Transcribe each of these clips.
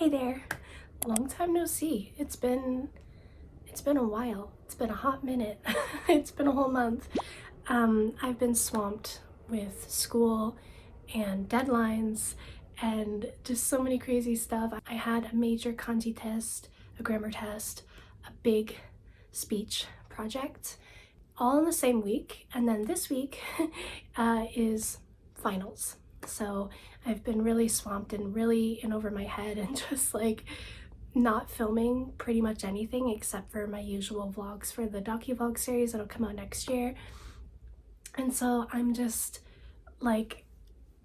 Hey there, long time no see. It's been a while. It's been a hot minute. It's been a whole month. I've been swamped with school and deadlines and just so many crazy stuff. I had a major kanji test, a grammar test, a big speech project, all in the same week, and then this week is finals. So I've been really swamped and really in over my head and just like not filming pretty much anything except for my usual vlogs for the docu-vlog series that'll come out next year. And so I'm just like,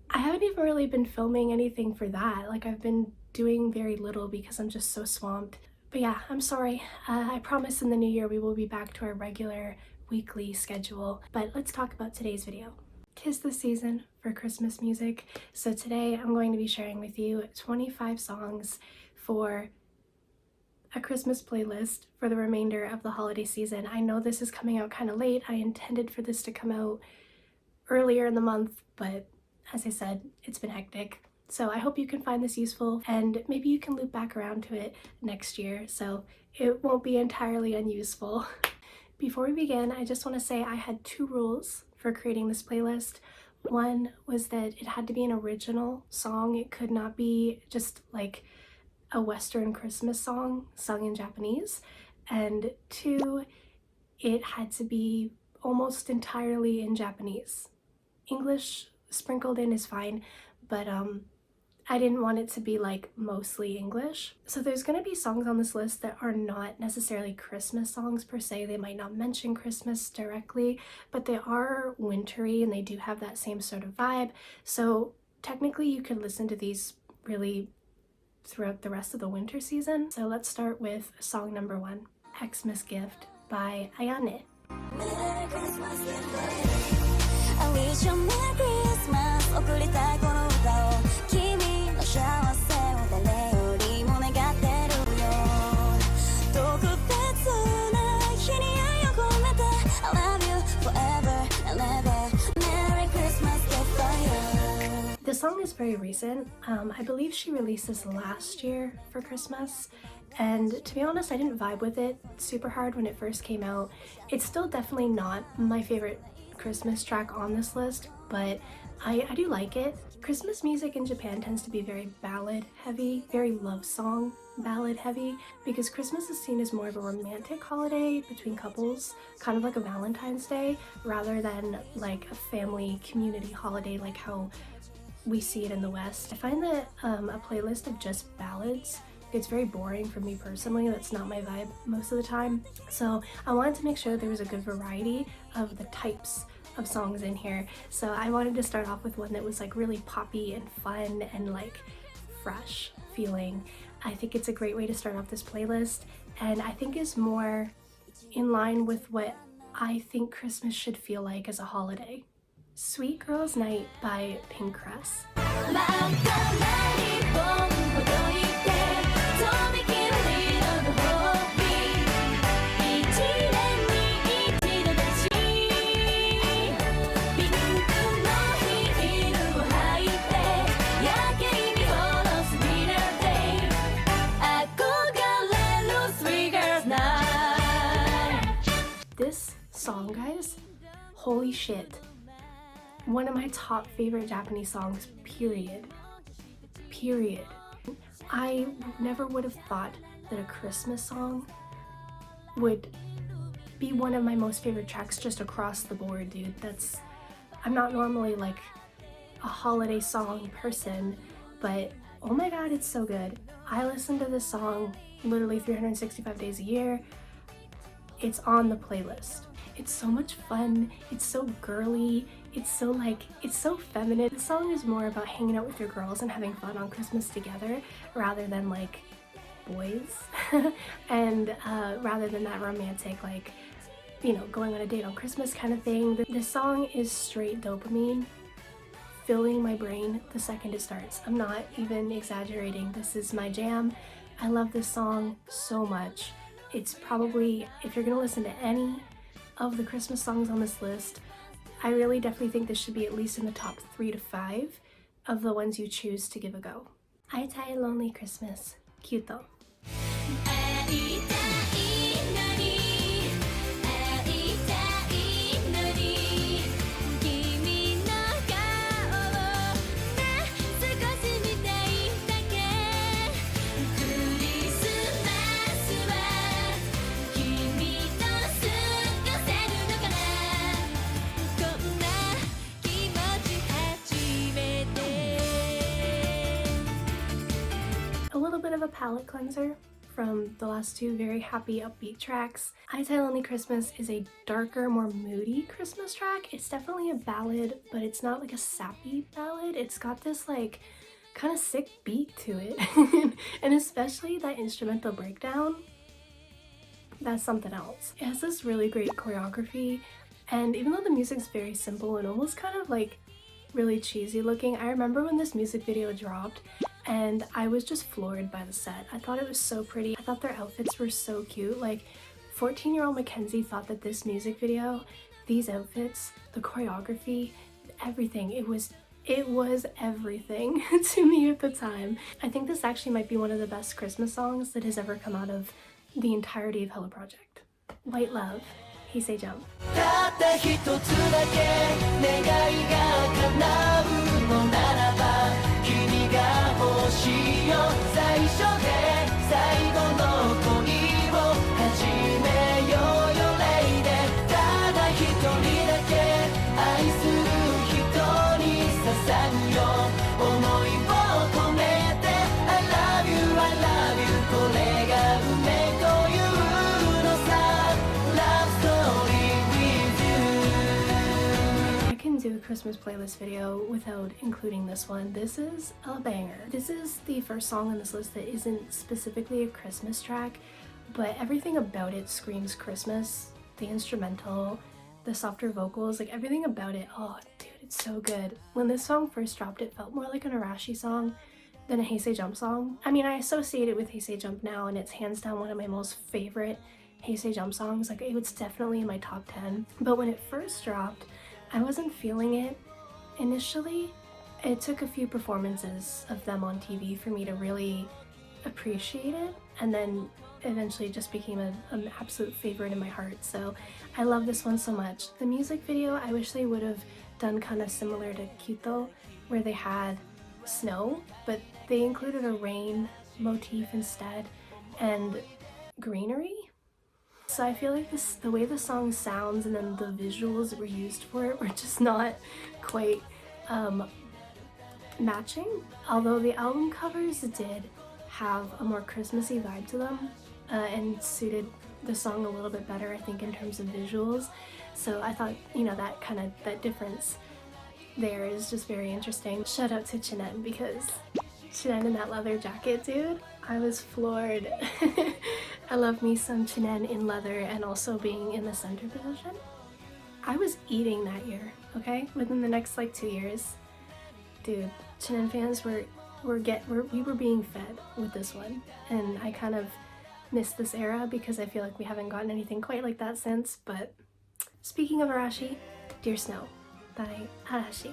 I haven't even really been filming anything for that. Like, I've been doing very little because I'm just so swamped. But yeah, I'm sorry. I promise in the new year we will be back to our regular weekly schedule. But let's talk about today's video. 'Tis the season for Christmas music. So today I'm going to be sharing with you 25 songs for a Christmas playlist for the remainder of the holiday season. I know this is coming out kind of late. I intended for this to come out earlier in the month, but as I said, it's been hectic. So I hope you can find this useful and maybe you can loop back around to it next year so it won't be entirely unuseful. Before we begin, I just want to say I had 2 rules for creating this playlist. One was that it had to be an original song. It could not be just like a Western Christmas song sung in Japanese. And 2, it had to be almost entirely in Japanese. English sprinkled in is fine, but I didn't want it to be like mostly English. So there's gonna be songs on this list that are not necessarily Christmas songs per se. They might not mention Christmas directly, but they are wintry and they do have that same sort of vibe. So technically you could listen to these really throughout the rest of the winter season. So let's start with song number 1, Xmas Gift by Ayane. Merry Christmas, I wish you Merry Christmas 贈りたいこの歌を君の幸せを誰よりも願ってるよ特別な日に愛を込めて I love you forever and ever Merry Christmas gift for you. The song is very recent. I believe she released this last year for Christmas. And to be honest, I didn't vibe with it super hard when it first came out. It's still definitely not my favorite Christmas track on this list, but I do like it. Christmas music in Japan tends to be very ballad heavy, very love song ballad heavy, because Christmas is seen as more of a romantic holiday between couples, kind of like a Valentine's Day, rather than like a family community holiday like how we see it in the West. I find that a playlist of just ballads, it's very boring for me personally. That's not my vibe most of the time. So I wanted to make sure there was a good variety of the types of songs in here. So I wanted to start off with one that was like really poppy and fun and like fresh feeling. I think it's a great way to start off this playlist, and I think is more in line with what I think Christmas should feel like as a holiday. Sweet Girl's Night by Pink Cress. This song, guys, holy shit. One of my top favorite Japanese songs, period. I never would have thought that a Christmas song would be one of my most favorite tracks just across the board, dude. I'm not normally like a holiday song person, but oh my god, it's so good. I listen to this song literally 365 days a year. It's on the playlist. It's so much fun, it's so girly, it's so feminine. The song is more about hanging out with your girls and having fun on Christmas together rather than like boys and rather than that romantic like, you know, going on a date on Christmas kind of thing. This song is straight dopamine filling my brain the second it starts. I'm not even exaggerating. This is my jam. I love this song so much. It's probably, if you're gonna listen to any of the Christmas songs on this list, I really definitely think this should be at least in the top 3 to 5 of the ones you choose to give a go. Aitai Lonely Christmas Cute though. A little bit of a palate cleanser from the last two very happy upbeat tracks. I Tell Only Christmas is a darker, more moody Christmas track. It's definitely a ballad, but it's not like a sappy ballad. It's got this like kind of sick beat to it. And especially that instrumental breakdown, that's something else. It has this really great choreography, and even though the music's very simple and almost kind of like really cheesy looking, I remember when this music video dropped and I was just floored by the set. I thought it was so pretty. I thought their outfits were so cute. Like 14-year-old Mackenzie thought that this music video, these outfits, the choreography, everything, it was everything to me at the time. I think this actually might be one of the best Christmas songs that has ever come out of the entirety of Hello Project. White Love, He Say Jump. たった一つだけ願いが叶うのならば君が欲しいよ最初で最後の恋を始めようよレイでただ一人だけ愛する人に捧ぐよ思いを込めて I love you I love you これが運命というのさ Love story I can do a Christmas playlist video without including this one. This is a banger. This is the first song on this list that isn't specifically a Christmas track, but everything about it screams Christmas. The instrumental, the softer vocals, like everything about it. Oh, dude, it's so good. When this song first dropped, it felt more like an Arashi song than a Hey Say Jump song. I mean, I associate it with Hey Say Jump now, and it's hands down one of my most favorite Hey Say Jump songs. Like, it was definitely in my top 10. But when it first dropped, I wasn't feeling it initially. It took a few performances of them on TV for me to really appreciate it, and then eventually just became an absolute favorite in my heart. So I love this one so much. The music video, I wish they would have done kind of similar to Kyuto, where they had snow, but they included a rain motif instead and greenery. So I feel like the way the song sounds and then the visuals that were used for it were just not quite matching. Although the album covers did have a more Christmassy vibe to them and suited the song a little bit better, I think, in terms of visuals. So I thought, you know, that difference there is just very interesting. Shout out to Chinen, because Chinen in that leather jacket, dude, I was floored. I love me some Chinen in leather and also being in the center position. I was eating that year, okay? Within the next like 2 years, dude, Chinen fans we were being fed with this one, and I kind of miss this era because I feel like we haven't gotten anything quite like that since. But speaking of Arashi, Dear Snow by Arashi.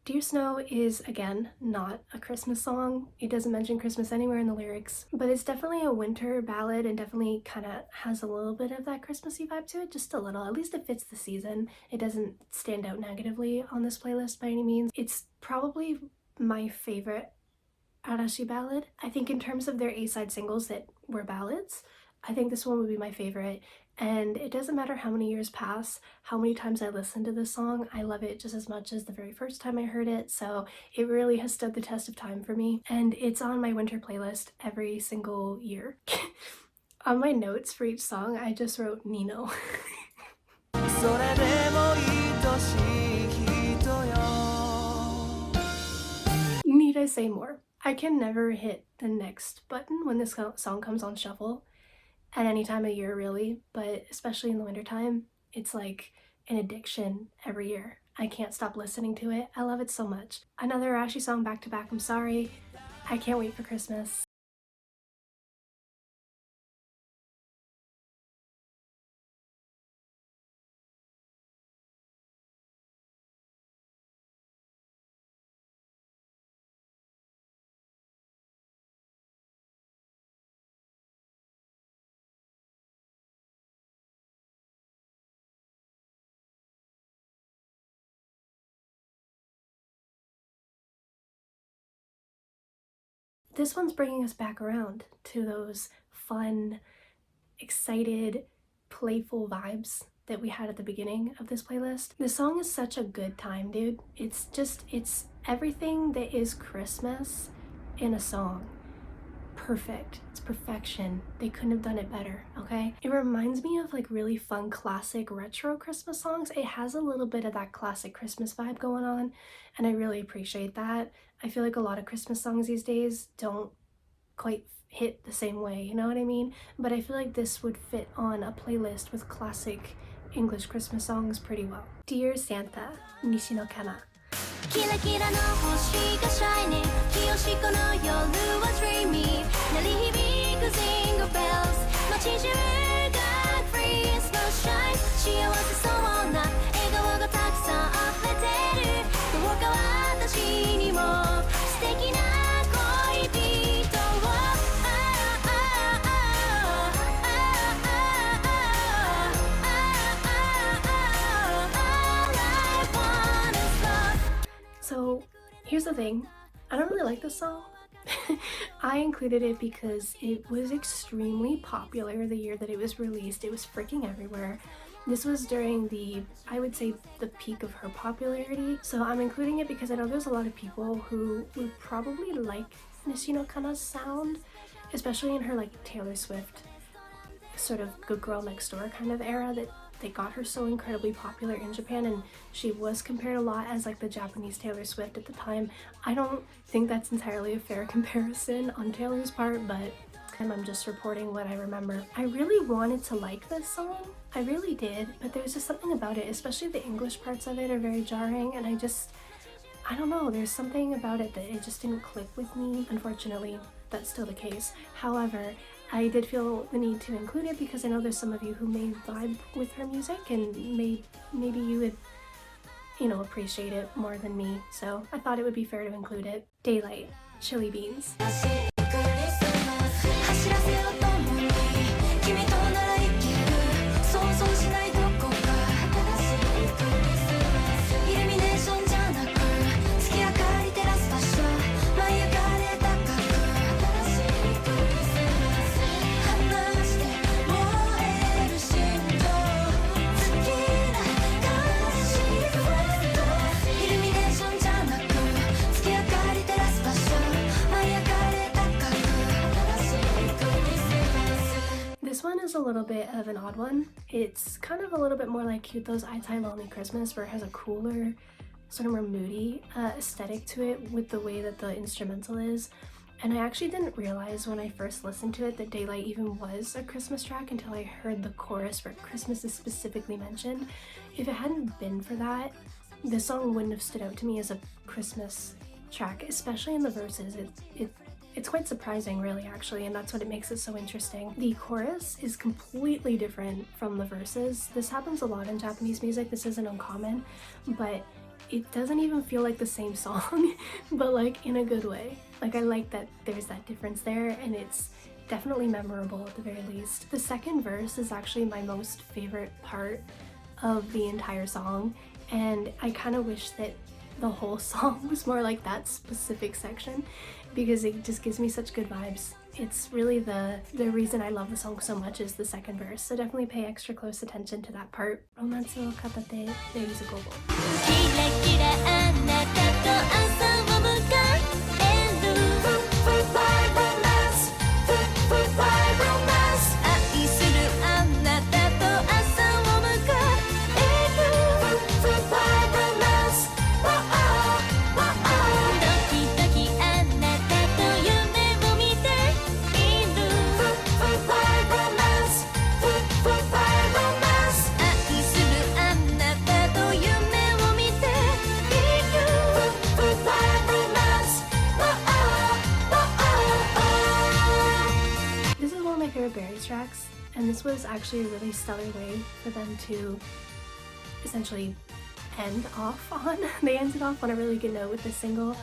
Dear Snow is, again, not a Christmas song. It doesn't mention Christmas anywhere in the lyrics, but it's definitely a winter ballad and definitely kind of has a little bit of that Christmassy vibe to it, just a little. At least it fits the season. It doesn't stand out negatively on this playlist by any means. It's probably my favorite Arashi ballad. I think in terms of their A-side singles that were ballads, I think this one would be my favorite. And it doesn't matter how many years pass, how many times I listen to this song, I love it just as much as the very first time I heard it. So it really has stood the test of time for me. And it's on my winter playlist every single year. On my notes for each song, I just wrote Nino. Need I say more? I can never hit the next button when this song comes on shuffle at any time of year really, but especially in the wintertime, it's like an addiction every year. I can't stop listening to it. I love it so much. Another Arashi song back to back, I'm sorry. I can't wait for Christmas. This one's bringing us back around to those fun, excited, playful vibes that we had at the beginning of this playlist. This song is such a good time, dude. It's everything that is Christmas in a song. Perfect. It's perfection. They couldn't have done it better, okay? It reminds me of like really fun classic retro Christmas songs. It has a little bit of that classic Christmas vibe going on, and I really appreciate that. I feel like a lot of Christmas songs these days don't quite hit the same way, you know what I mean? But I feel like this would fit on a playlist with classic English Christmas songs pretty well. Dear Santa, Nishino Kana. キラキラの星がシャイニー清しこの夜は dreamy 鳴り響く Jingle bells 街中が Christmas shine 幸せそうな笑顔がたくさん溢れてるどうか私にも素敵な恋人を So here's the thing, I don't really like this song. I included it because it was extremely popular the year that it was released. It was freaking everywhere. This was during the, I would say, the peak of her popularity. So I'm including it because I know there's a lot of people who would probably like Nishino Kana's sound, especially in her like Taylor Swift sort of good girl next door kind of era that they got her so incredibly popular in Japan, and she was compared a lot as like the Japanese Taylor Swift at the time. I don't think that's entirely a fair comparison on Taylor's part, but I'm just reporting what I remember. I really wanted to like this song, I really did, but there's just something about it, especially the English parts of it are very jarring, and I don't know, there's something about it that it just didn't click with me. Unfortunately, that's still the case. However, I did feel the need to include it because I know there's some of you who may vibe with her music and maybe you would, you know, appreciate it more than me. So I thought it would be fair to include it. Daylight, Chili Beans. 走らせようと思う君となら生きる想像しないどこかイルミネーションじゃなく月明かり照らす場所舞い上がれ高く離して燃える心臓好きな悲しいフレンドイルミネーションじゃなく月明かり照らす場所舞い上がれ高く This one is a little bit of an odd one. It's kind of a little bit more like Kyuto's I Tai Lonely Christmas, where it has a cooler, sort of more moody aesthetic to it with the way that the instrumental is. And I actually didn't realize when I first listened to it that Daylight even was a Christmas track until I heard the chorus where Christmas is specifically mentioned. If it hadn't been for that, this song wouldn't have stood out to me as a Christmas track, especially in the verses. It's quite surprising, really, actually, and that's what it makes it so interesting. The chorus is completely different from the verses. This happens a lot in Japanese music. This isn't uncommon, but it doesn't even feel like the same song, but like in a good way. Like, I like that there's that difference there, and it's definitely memorable at the very least. The second verse is actually my most favorite part of the entire song, and I kind of wish that the whole song was more like that specific section because it just gives me such good vibes. It's really the reason I love the song so much is the second verse, so definitely pay extra close attention to that part. Romance wo katate Ladies of Gobo. キラキラあなたと朝を迎える愛するあなたと朝を迎えるドキドキあなたと夢を見ている and this was actually a really stellar way for them to essentially end off on. They ended off on a really good note with this single.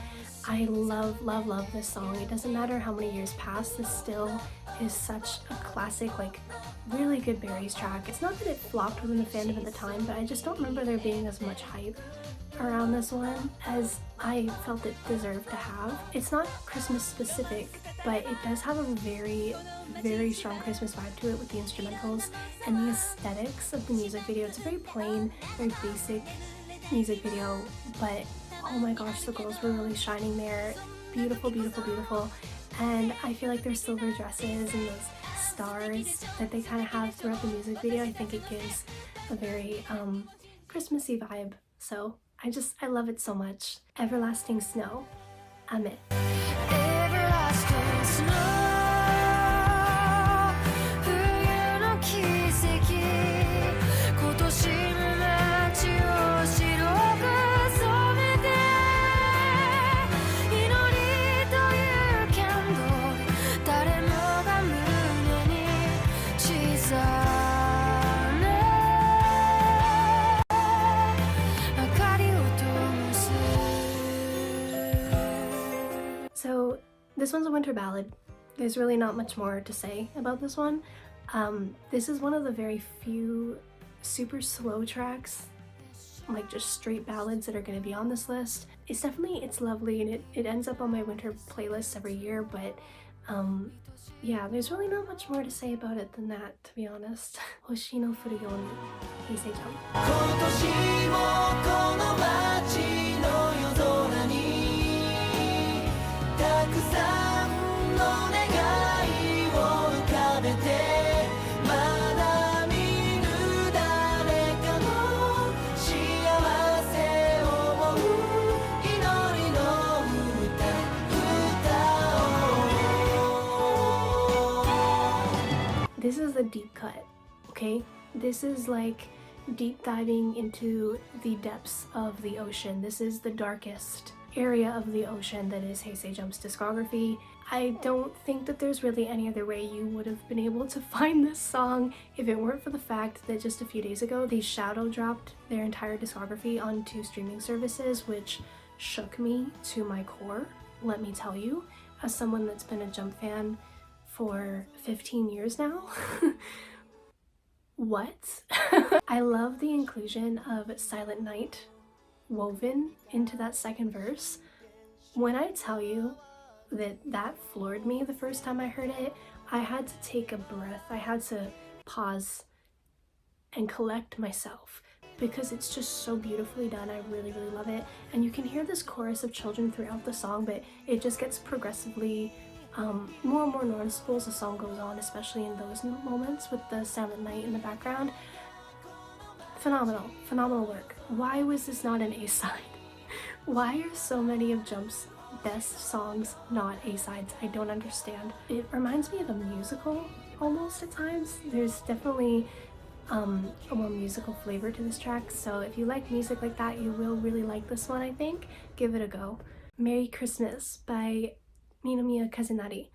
I love, love, love this song. It doesn't matter how many years pass, this still is such a classic, like, really good Berries track. It's not that it flopped within the fandom at the time, but I just don't remember there being as much hype around this one as I felt it deserved to have. It's not Christmas specific, but it does have a very, very strong Christmas vibe to it with the instrumentals and the aesthetics of the music video. It's a very plain, very basic music video, but oh my gosh, the girls were really shining there. Beautiful, beautiful, beautiful. And I feel like their silver dresses and those stars that they kind of have throughout the music video, I think it gives a very Christmassy vibe. So I love it so much. Everlasting Snow, Amit. Everlasting snow, 冬の奇跡、今年も街を白く染めて、祈りというキャンドル、誰もが胸に刻め、明かりを灯す。 So this one's a winter ballad. There's really not much more to say about this one. This is one of the very few super slow tracks, like just straight ballads, that are going to be on this list. It's lovely, and it ends up on my winter playlist every year, but yeah, there's really not much more to say about it than that, to be honest. Hoshi no furu you ni, Heisei Jump. 今年もこの街の夜空にたくさんの願いを浮かべて、まだ見ぬ誰かの幸せを思う祈りの歌を。 This is the deep cut, okay? This is like deep diving into the depths of the ocean. This is the darkest area of the ocean that is Heisei Jump's discography. I don't think that there's really any other way you would have been able to find this song if it weren't for the fact that just a few days ago they shadow dropped their entire discography onto streaming services, which shook me to my core, let me tell you, as someone that's been a Jump fan for 15 years now. What? I love the inclusion of Silent Night woven into that second verse. When I tell you that floored me the first time I heard it, I had to take a breath. I had to pause and collect myself because it's just so beautifully done. I really, really love it. And you can hear this chorus of children throughout the song, but it just gets progressively more and more noticeable as the song goes on, especially in those moments with the Silent Night in the background. Phenomenal, phenomenal work. Why was this not an A-side? Why are so many of Jump's best songs not A-sides? I don't understand. It reminds me of a musical almost at times. There's definitely a more musical flavor to this track, so if you like music like that, you will really like this one, I think. Give it a go. Merry Christmas by Minomiya Kazunari.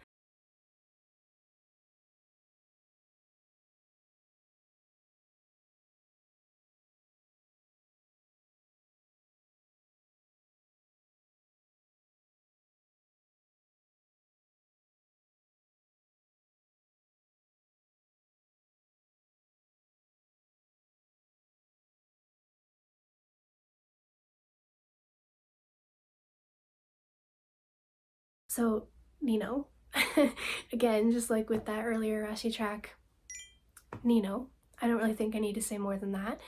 So, Nino, again, just like with that earlier Rashi track, Nino, I don't really think I need to say more than that.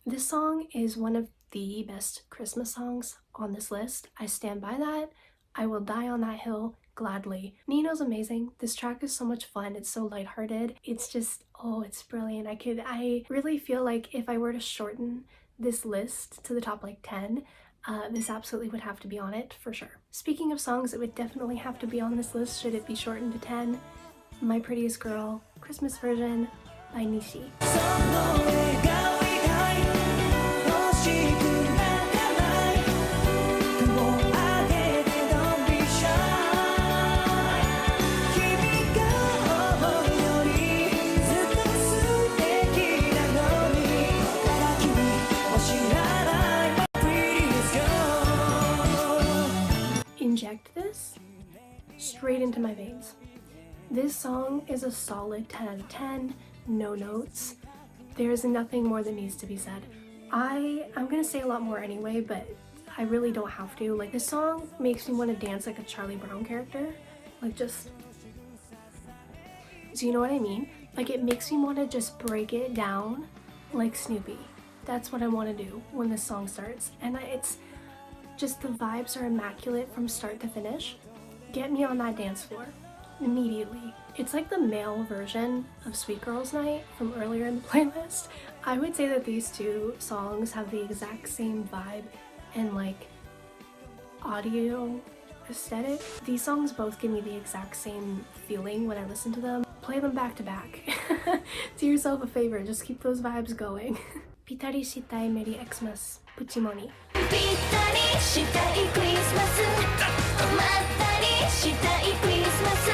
This song is one of the best Christmas songs on this list. I stand by that. I will die on that hill gladly. Nino's amazing. This track is so much fun. It's so lighthearted. It's just, oh, it's brilliant. I really feel like if I were to shorten this list to the top like 10, this absolutely would have to be on it for sure. Speaking of songs that would definitely have to be on this list should it be shortened to 10, My Prettiest Girl, Christmas version by Nishi. inject this straight into my veins. This song is a solid 10 out of 10, no notes. There's nothing more that needs to be said. I'm gonna say a lot more anyway, but I really don't have to. Like, this song makes me want to dance like a Charlie Brown character. Like, just... Do you know what I mean? Like, it makes me want to just break it down like Snoopy. That's what I want to do when this song starts. And it's just, the vibes are immaculate from start to finish. Get me on that dance floor immediately. It's like the male version of Sweet Girls Night from earlier in the playlist. I would say that these two songs have the exact same vibe and like audio aesthetic. These songs both give me the exact same feeling when I listen to them. Play them back to back. Do yourself a favor, just keep those vibes going. Pitari shitai Merry Xmas, Puchimoni. ぴったりしたいクリスマスまったりしたいクリスマス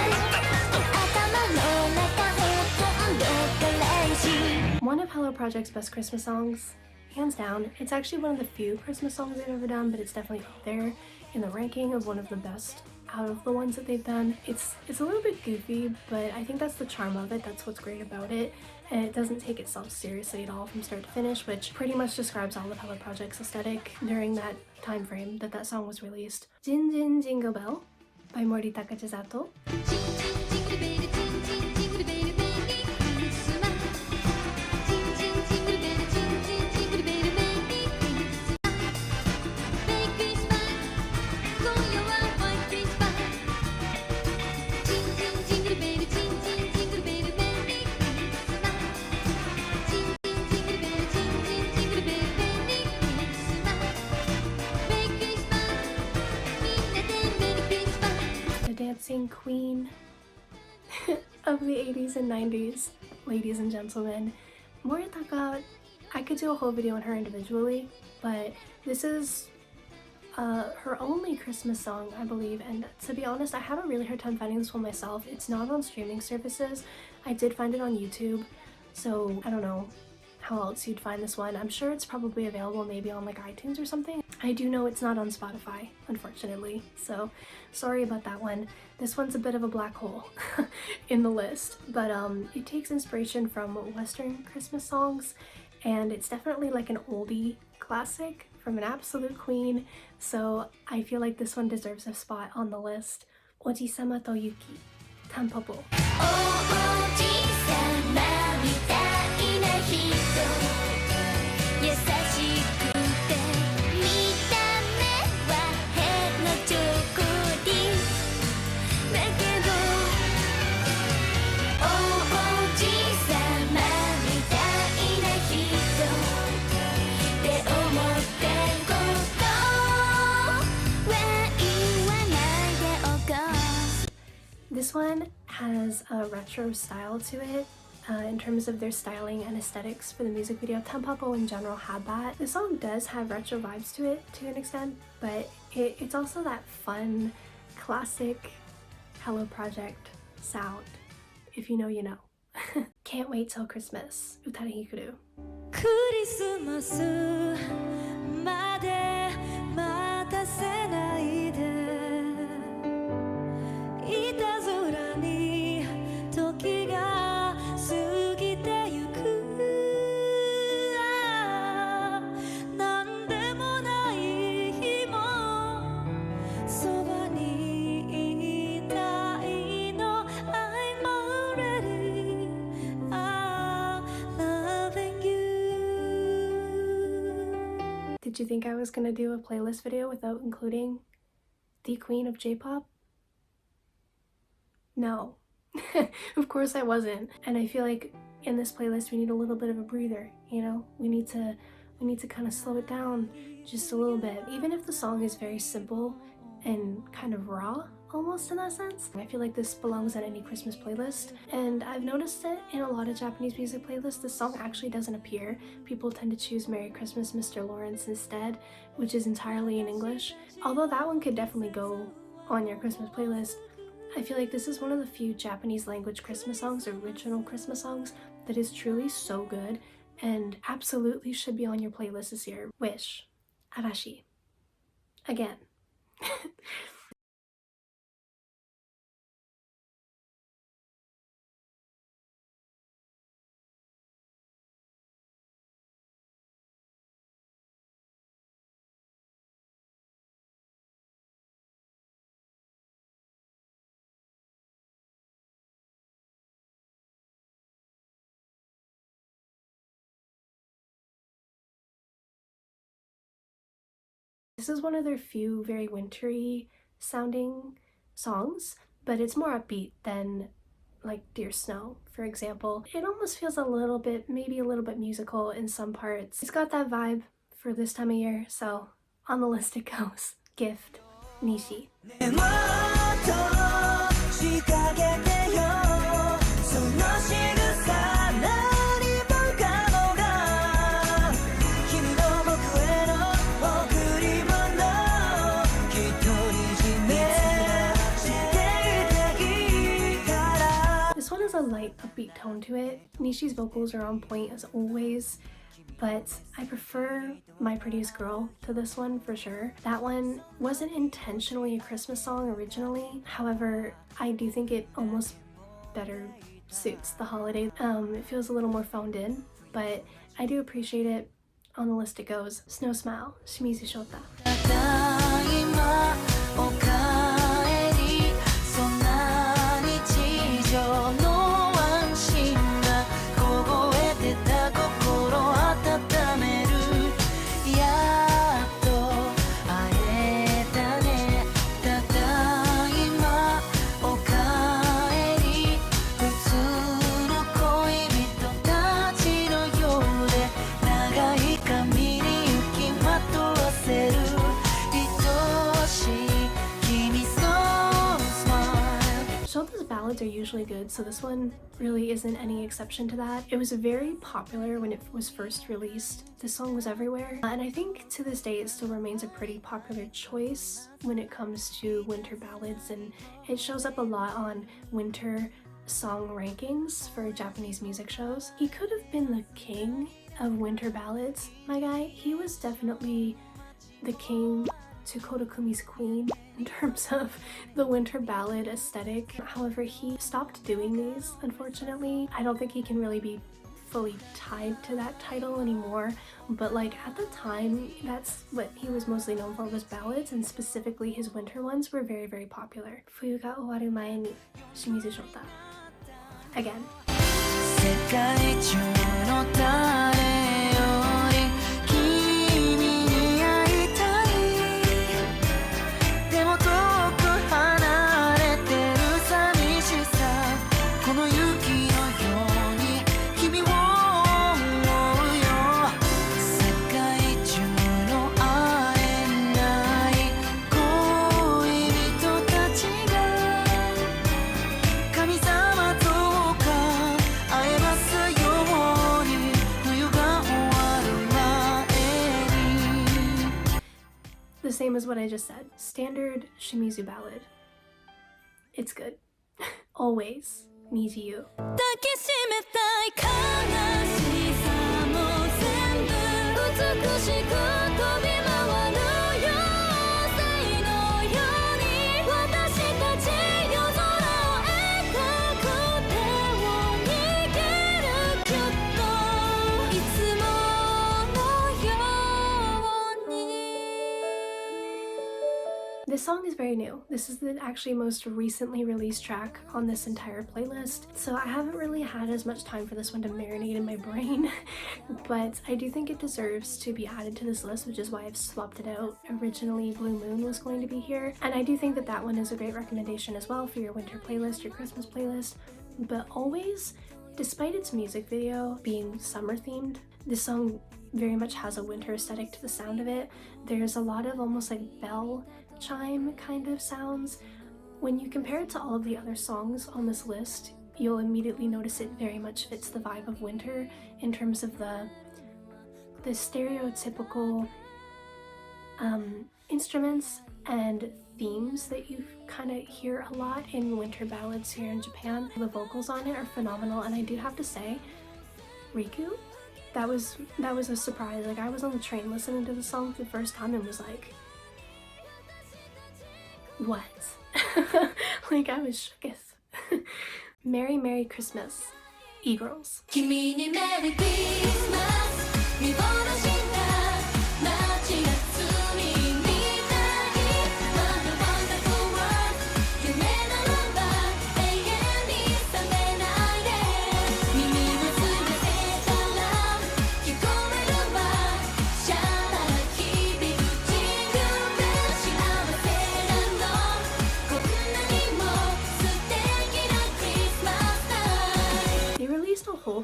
頭の中ほとんどからいし One of Hello Project's best Christmas songs, hands down. It's actually one of the few Christmas songs they've ever done, but it's definitely up there in the ranking of one of the best out of the ones that they've done. It's a little bit goofy, but I think that's the charm of it. That's what's great about it. And it doesn't take itself seriously at all from start to finish, which pretty much describes all of Hello Project's aesthetic during that time frame that that song was released. Jin Jin Jingle Bell by Mori Takachisato. Dancing queen of the 80s and 90s, ladies and gentlemen. Moritaka, I could do a whole video on her individually, but this is her only Christmas song, I believe, and to be honest, I have a really hard time finding this one myself. It's not on streaming services. I did find it on YouTube, so I don't know how else you'd find this one. I'm sure it's probably available maybe on like iTunes or something. I do know it's not on Spotify, unfortunately, so sorry about that one. This one's a bit of a black hole in the list, but it takes inspiration from Western Christmas songs, and it's definitely like an oldie classic from an absolute queen, so I feel like this one deserves a spot on the list. Oji-sama to Yuki, Tanpopo. おじさまみたいな人優しくて見た目は変なチョコリだけどおじさまみたいな人って思ってることは言わないでおこう This one has a retro style to it in terms of their styling and aesthetics for the music video. Tanpopo in general had that. The song does have retro vibes to it to an extent, but it's also that fun, classic Hello Project sound. If you know, you know. Can't wait till Christmas. Utare Hikuru. クリスマスまで待たせないでいたずらに時が過ぎてゆくなんでもない日もそばにいたいの I'm already loving you. Did you think I was gonna do a playlist video without including the queen of J-pop? No. Of course I wasn't. And I feel like in this playlist we need a little bit of a breather, you know? We need to kind of slow it down just a little bit. Even if the song is very simple and kind of raw, almost in that sense. I feel like this belongs on any Christmas playlist. And I've noticed it in a lot of Japanese music playlists. This song actually doesn't appear. People tend to choose Merry Christmas, Mr. Lawrence instead, which is entirely in English. Although that one could definitely go on your Christmas playlist. I feel like this is one of the few Japanese language Christmas songs, original Christmas songs, that is truly so good and absolutely should be on your playlist this year. Wish. Arashi. Again. This is one of their few very wintry sounding songs, but it's more upbeat than like Dear Snow, for example. It almost feels a little bit, maybe a little bit musical in some parts. It's got that vibe for this time of year, so on the list it goes. Gift, Nishi. This one has a light upbeat tone to it. Nishi's vocals are on point as always, but I prefer My Prettiest Girl to this one for sure. That one wasn't intentionally a Christmas song originally, however, I do think it almost better suits the holiday. It feels a little more phoned in, but I do appreciate it. On the list it goes. Snow Smile, Shimizu Shota. Ballads are usually good, so this one really isn't any exception to that. It was very popular when it was first released. This song was everywhere, and I think to this day it still remains a pretty popular choice when it comes to winter ballads, and it shows up a lot on winter song rankings for Japanese music shows. He could have been the king of winter ballads, my guy. He was definitely the king to Kotokumi's queen in terms of the winter ballad aesthetic. However, he stopped doing these, unfortunately. I don't think he can really be fully tied to that title anymore, but like at the time, that's what he was mostly known for, was ballads, and specifically his winter ones were very, very popular. Fuyu ga owaru mae ni, Shimizu Shota. Again. 神様とか会えますように冬が終わる前に The same as what I just said. Standard Shimizu ballad. It's good. Always need you. 抱きしめたい悲しさも全部美しく飛び回る妖精のように私たち夜空を描く手を握るきゅっといつものように This song is very new. This is the actually most recently released track on this entire playlist, so I haven't really had as much time for this one to marinate in my brain, but I do think it deserves to be added to this list, which is why I've swapped it out. Originally, Blue Moon was going to be here, and I do think that that one is a great recommendation as well for your winter playlist, your Christmas playlist, but always, despite its music video being summer themed, this song very much has a winter aesthetic to the sound of it. There's a lot of almost like bell chime kind of sounds. When you compare it to all of the other songs on this list, you'll immediately notice it very much fits the vibe of winter in terms of the stereotypical instruments and themes that you kind of hear a lot in winter ballads here in Japan. The vocals on it are phenomenal, and I do have to say, Riku, that was a surprise. Like, I was on the train listening to the song for the first time and was like, what? Like, I was shook as. Merry Merry Christmas, E-Girls. 君にメリークリスマス見下ろした街が罪みたい What a wonderful world 夢ならば永遠に覚めないで耳をつめてたら聞こえるわシャララ響くジングル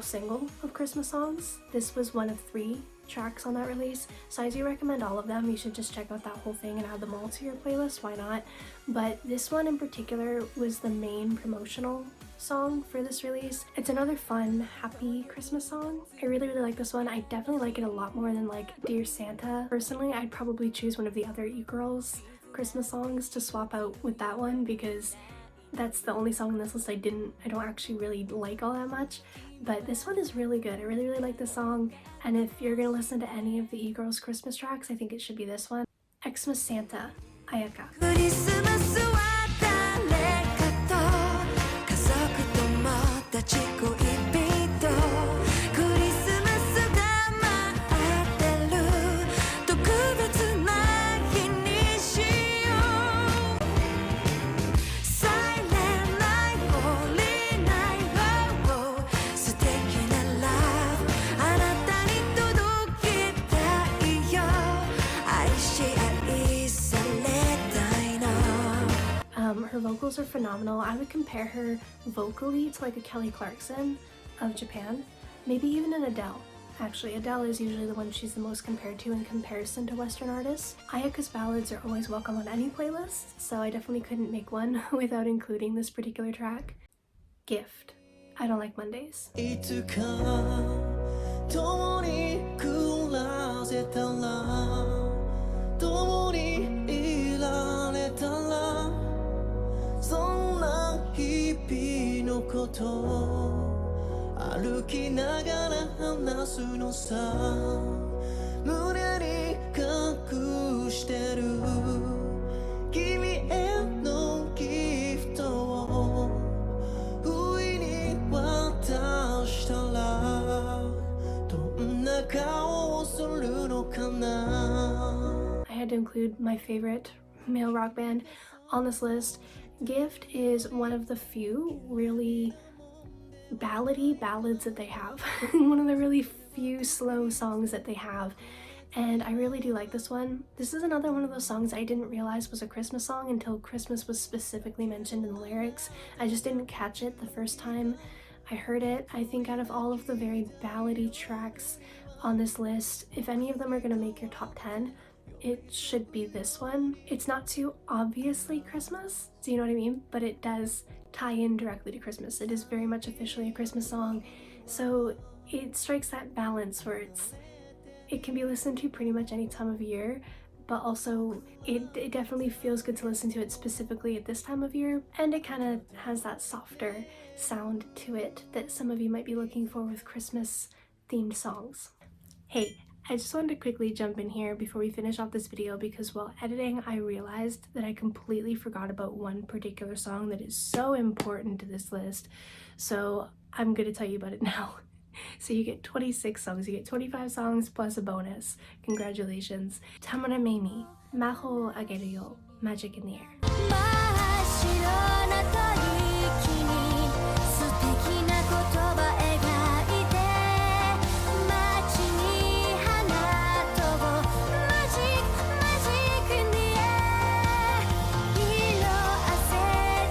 single of Christmas songs. This was one of 3 tracks on that release, so I do recommend all of them. You should just check out that whole thing and add them all to your playlist, why not? But this one in particular was the main promotional song for this release. It's another fun, happy Christmas song. I really like this one. I definitely like it a lot more than like Dear Santa. Personally, I'd probably choose one of the other e-girls Christmas songs to swap out with that one, because that's the only song on this list I don't actually really like all that much. But this one is really good. I really like this song, and if you're gonna listen to any of the e-girls Christmas tracks, I think it should be this one. Xmas Santa, Ayaka. クリスマスは誰かと家族友達恋人クリスマスが待ってる特別な日にしよう Silent night holy night oh, oh 素敵な love あなたに届けたいよ愛し愛されたいの Her vocals are phenomenal. I would compare her vocally to like a Kelly Clarkson of Japan, maybe even an Adele. Actually, Adele is usually the one she's the most compared to in comparison to Western artists. Ayaka's ballads are always welcome on any playlist, so I definitely couldn't make one without including this particular track. Gift. I don't like Mondays. いつか共に暮らせたら共にいられたらそんな日々のこと歩きながら話すのさ胸に隠してる君へのギフトを不意に渡したらどんな顔をするのかな I had to include my favorite male rock band on this list. Gift is one of the few really ballady ballads that they have. One of the really few slow songs that they have. And I really do like this one. This is another one of those songs I didn't realize was a Christmas song until Christmas was specifically mentioned in the lyrics. I just didn't catch it the first time I heard it. I think out of all of the very ballady tracks on this list, if any of them are gonna make your top 10, it should be this one. It's not too obviously Christmas, do you know what I mean? But it does tie in directly to Christmas. It is very much officially a Christmas song. So it strikes that balance where it can be listened to pretty much any time of year, but also it definitely feels good to listen to it specifically at this time of year, and it kind of has that softer sound to it that some of you might be looking for with Christmas themed songs. Hey, I just wanted to quickly jump in here before we finish off this video because while editing I realized that I completely forgot about one particular song that is so important to this list, so I'm gonna tell you about it now. So you get 26 songs, you get 25 songs plus a bonus. Congratulations. Tamara Meimi, Maho Ageru Yo, Magic in the Air. 真っ白な吐息に素敵な言葉描いて街に花飛ぼう Magic Magic in the air 色あせ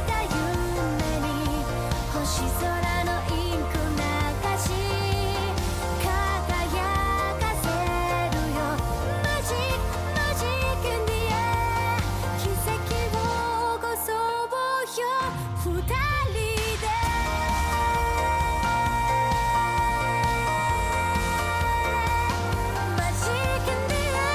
た夢に星空のインク流し輝かせるよ Magic Magic in the air 奇跡を起こそうよ二人で Magic in the air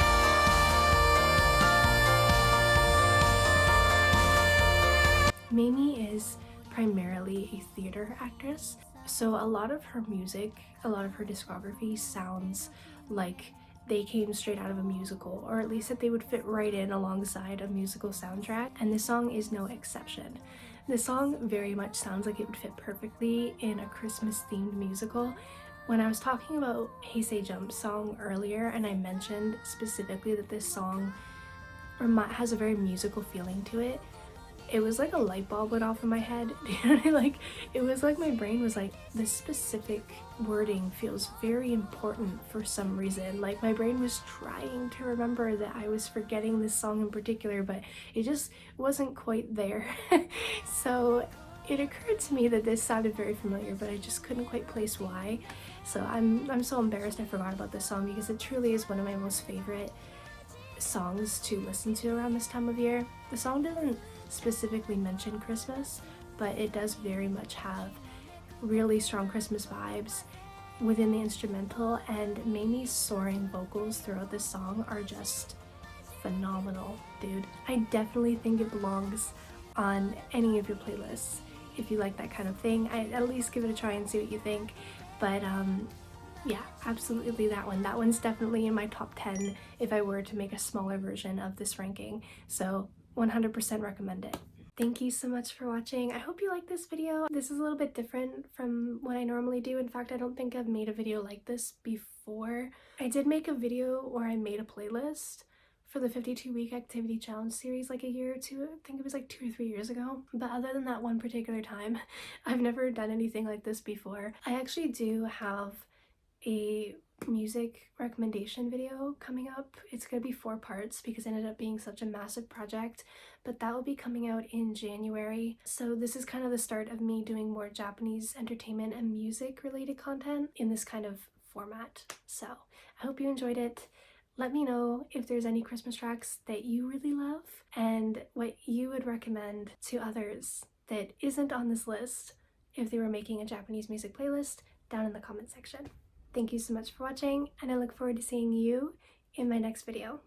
Meimi is primarily a theater actress, so a lot of her music, a lot of her discography sounds like they came straight out of a musical, or at least that they would fit right in alongside a musical soundtrack, and this song is no exception. This song very much sounds like it would fit perfectly in a Christmas themed musical. When I was talking about Heisei Jump's song earlier and I mentioned specifically that this song has a very musical feeling to it, it was like a light bulb went off in my head. You know what I mean? Like, it was like my brain was like, this specific wording feels very important for some reason. Like, my brain was trying to remember that I was forgetting this song in particular, but it just wasn't quite there. So it occurred to me that this sounded very familiar, but I just couldn't quite place why. So I'm so embarrassed I forgot about this song because it truly is one of my most favorite songs to listen to around this time of year. The song doesn't specifically mention Christmas, but it does very much have really strong Christmas vibes within the instrumental, and Mamie's soaring vocals throughout this song are just phenomenal, dude. I definitely think it belongs on any of your playlists if you like that kind of thing. I'd at least give it a try and see what you think. But yeah, absolutely that one. That one's definitely in my top 10 if I were to make a smaller version of this ranking. So 100% recommend it. Thank you so much for watching. I hope you like this video. This is a little bit different from what I normally do. In fact, I don't think I've made a video like this before. I did make a video where I made a playlist for the 52-week activity challenge series like a year or two. I think it was like 2 or 3 years ago. But other than that one particular time, I've never done anything like this before. I actually do have a music recommendation video coming up. It's gonna be 4 parts because it ended up being such a massive project, but that will be coming out in January. So this is kind of the start of me doing more Japanese entertainment and music related content in this kind of format. So I hope you enjoyed it. Let me know if there's any Christmas tracks that you really love and what you would recommend to others that isn't on this list if they were making a Japanese music playlist down in the comment section. Thank you so much for watching, and I look forward to seeing you in my next video.